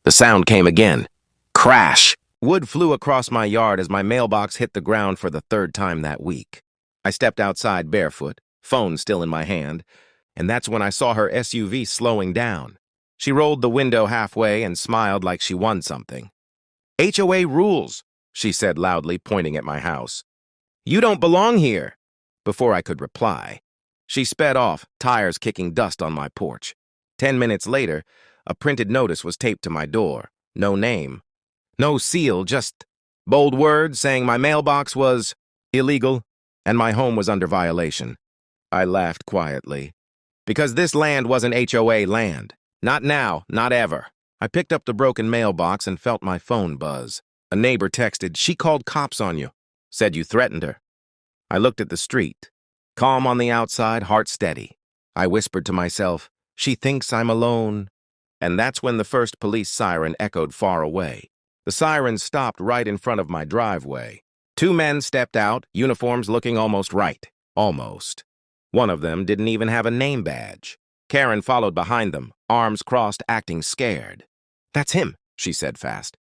The sound came again. Crash! Wood flew across my yard as my mailbox hit the ground for the third time that week. I stepped outside barefoot, phone still in my hand, and that's when I saw her SUV slowing down. She rolled the window halfway and smiled like she won something. "HOA rules," she said loudly, pointing at my house. "You don't belong here." Before I could reply, she sped off, tires kicking dust on my porch. 10 minutes later, a printed notice was taped to my door. No name, no seal, just bold words saying my mailbox was illegal and my home was under violation. I laughed quietly. Because this land wasn't HOA land. Not now, not ever. I picked up the broken mailbox and felt my phone buzz. A neighbor texted, "She called cops on you. Said you threatened her." I looked at the street. Calm on the outside, heart steady. I whispered to myself, "She thinks I'm alone." And that's when the first police siren echoed far away. The siren stopped right in front of my driveway. 2 men stepped out, uniforms looking almost right. Almost. One of them didn't even have a name badge. Karen followed behind them, arms crossed, acting scared. "That's him," she said fast.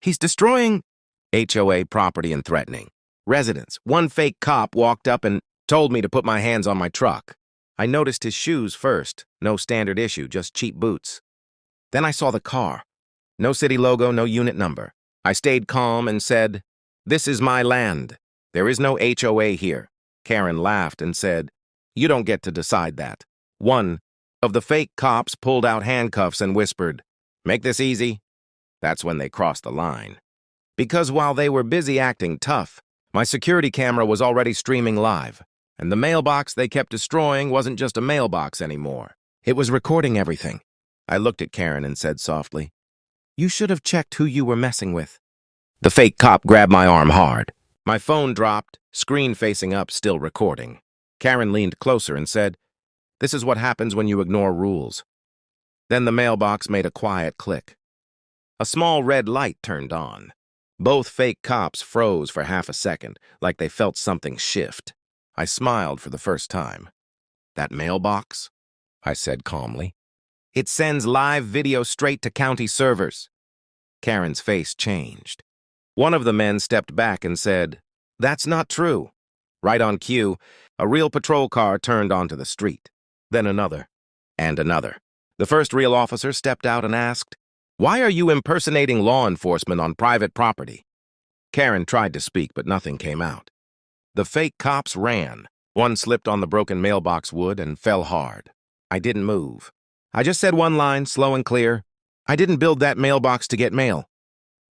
"He's destroying HOA property and threatening residents." One fake cop walked up and told me to put my hands on my truck. I noticed his shoes first. No standard issue, just cheap boots. Then I saw the car. No city logo, no unit number. I stayed calm and said, "This is my land. There is no HOA here." Karen laughed and said, "You don't get to decide that." One of the fake cops pulled out handcuffs and whispered, "Make this easy." That's when they crossed the line. Because while they were busy acting tough, my security camera was already streaming live, and the mailbox they kept destroying wasn't just a mailbox anymore. It was recording everything. I looked at Karen and said softly, "You should have checked who you were messing with." The fake cop grabbed my arm hard. My phone dropped, screen facing up, still recording. Karen leaned closer and said, "This is what happens when you ignore rules." Then the mailbox made a quiet click. A small red light turned on. Both fake cops froze for half a second, like they felt something shift. I smiled for the first time. "That mailbox?" I said calmly. "It sends live video straight to county servers." Karen's face changed. One of the men stepped back and said, "That's not true." Right on cue, a real patrol car turned onto the street. Then another, and another. The first real officer stepped out and asked, "Why are you impersonating law enforcement on private property?" Karen tried to speak, but nothing came out. The fake cops ran. One slipped on the broken mailbox wood and fell hard. I didn't move. I just said one line, slow and clear. "I didn't build that mailbox to get mail."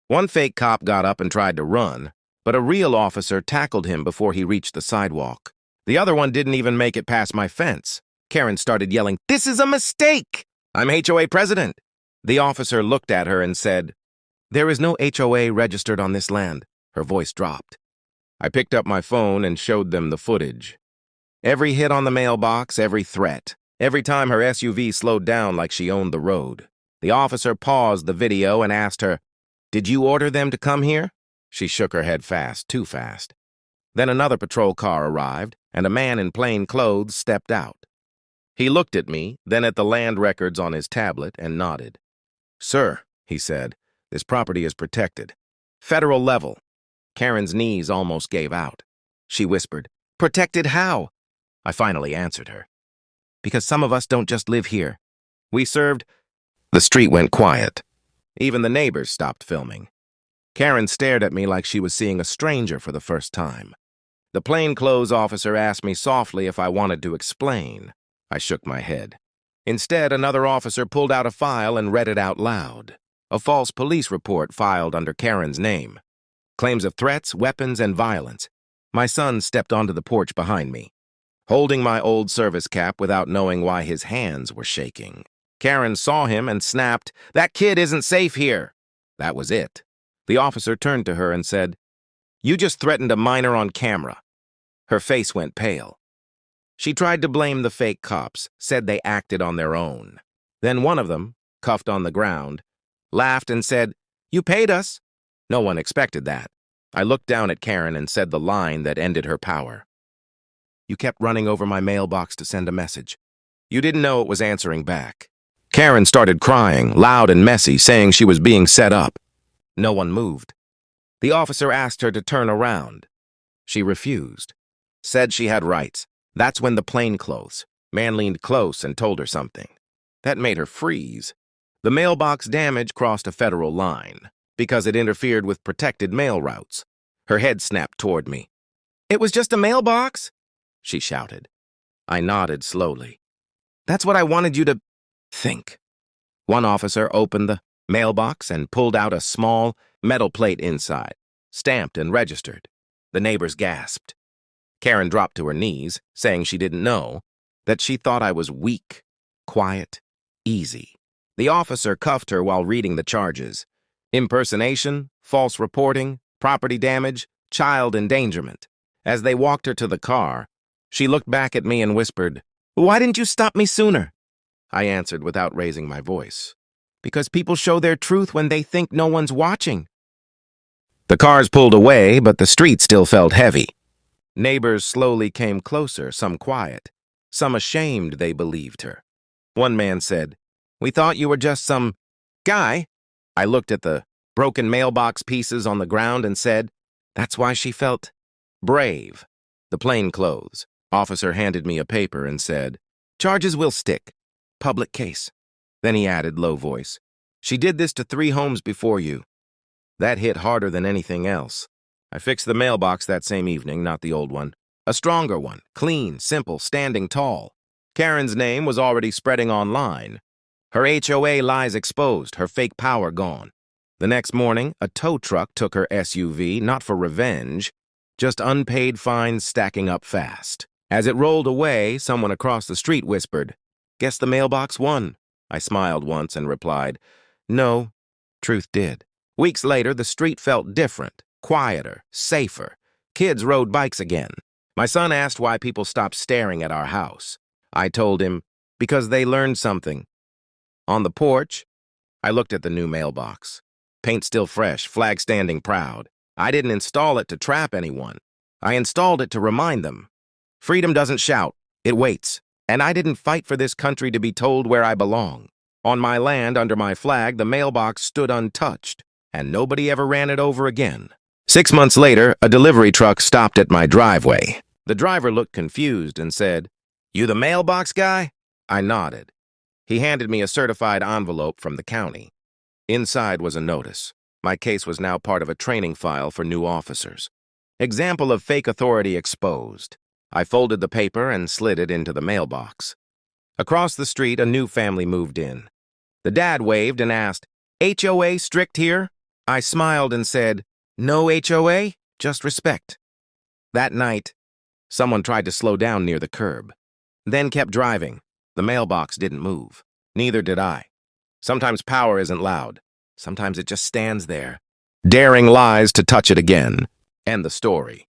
One fake cop got up and tried to run, but a real officer tackled him before he reached the sidewalk. The other one didn't even make it past my fence. Karen started yelling, "This is a mistake! I'm HOA president." The officer looked at her and said, "There is no HOA registered on this land." Her voice dropped. I picked up my phone and showed them the footage. Every hit on the mailbox, every threat. Every time her SUV slowed down like she owned the road. The officer paused the video and asked her, "Did you order them to come here?" She shook her head fast, too fast. Then another patrol car arrived, and a man in plain clothes stepped out. He looked at me, then at the land records on his tablet, and nodded. "Sir," he said, "this property is protected. Federal level." Karen's knees almost gave out. She whispered, "Protected how?" I finally answered her. "Because some of us don't just live here. We served—" The street went quiet. Even the neighbors stopped filming. Karen stared at me like she was seeing a stranger for the first time. The plainclothes officer asked me softly if I wanted to explain. I shook my head. Instead, another officer pulled out a file and read it out loud. A false police report filed under Karen's name. Claims of threats, weapons, and violence. My son stepped onto the porch behind me, holding my old service cap without knowing why his hands were shaking. Karen saw him and snapped, "That kid isn't safe here." That was it. The officer turned to her and said, "You just threatened a minor on camera." Her face went pale. She tried to blame the fake cops, said they acted on their own. Then one of them, cuffed on the ground, laughed and said, "You paid us." No one expected that. I looked down at Karen and said the line that ended her power. "You kept running over my mailbox to send a message. You didn't know it was answering back." Karen started crying, loud and messy, saying she was being set up. No one moved. The officer asked her to turn around. She refused. Said she had rights. That's when the plainclothes man leaned close and told her something. That made her freeze. The mailbox damage crossed a federal line because it interfered with protected mail routes. Her head snapped toward me. "It was just a mailbox," she shouted. I nodded slowly. "That's what I wanted you to think." One officer opened the mailbox and pulled out a small metal plate inside, stamped and registered. The neighbors gasped. Karen dropped to her knees, saying she didn't know, that she thought I was weak, quiet, easy. The officer cuffed her while reading the charges: impersonation, false reporting, property damage, child endangerment. As they walked her to the car, she looked back at me and whispered, "Why didn't you stop me sooner?" I answered without raising my voice, "Because people show their truth when they think no one's watching." The cars pulled away, but the street still felt heavy. Neighbors slowly came closer, some quiet, some ashamed they believed her. One man said, "We thought you were just some guy." I looked at the broken mailbox pieces on the ground and said, "That's why she felt brave." The plainclothes officer handed me a paper and said, "Charges will stick. Public case." Then he added, low voice, "She did this to 3 homes before you." That hit harder than anything else. I fixed the mailbox that same evening, not the old one. A stronger one, clean, simple, standing tall. Karen's name was already spreading online. Her HOA lies exposed, her fake power gone. The next morning, a tow truck took her SUV, not for revenge, just unpaid fines stacking up fast. As it rolled away, someone across the street whispered, "Guess the mailbox won." I smiled once and replied, "No, truth did." Weeks later, the street felt different, quieter, safer. Kids rode bikes again. My son asked why people stopped staring at our house. I told him, because they learned something. On the porch, I looked at the new mailbox. Paint still fresh, flag standing proud. I didn't install it to trap anyone. I installed it to remind them. Freedom doesn't shout, it waits. And I didn't fight for this country to be told where I belong. On my land, under my flag, the mailbox stood untouched, and nobody ever ran it over again. 6 months later, a delivery truck stopped at my driveway. The driver looked confused and said, "You the mailbox guy?" I nodded. He handed me a certified envelope from the county. Inside was a notice. My case was now part of a training file for new officers. Example of fake authority exposed. I folded the paper and slid it into the mailbox. Across the street, a new family moved in. The dad waved and asked, "HOA strict here?" I smiled and said, "No HOA, just respect." That night, someone tried to slow down near the curb, then kept driving. The mailbox didn't move. Neither did I. Sometimes power isn't loud. Sometimes it just stands there, daring lies to touch it again. End the story.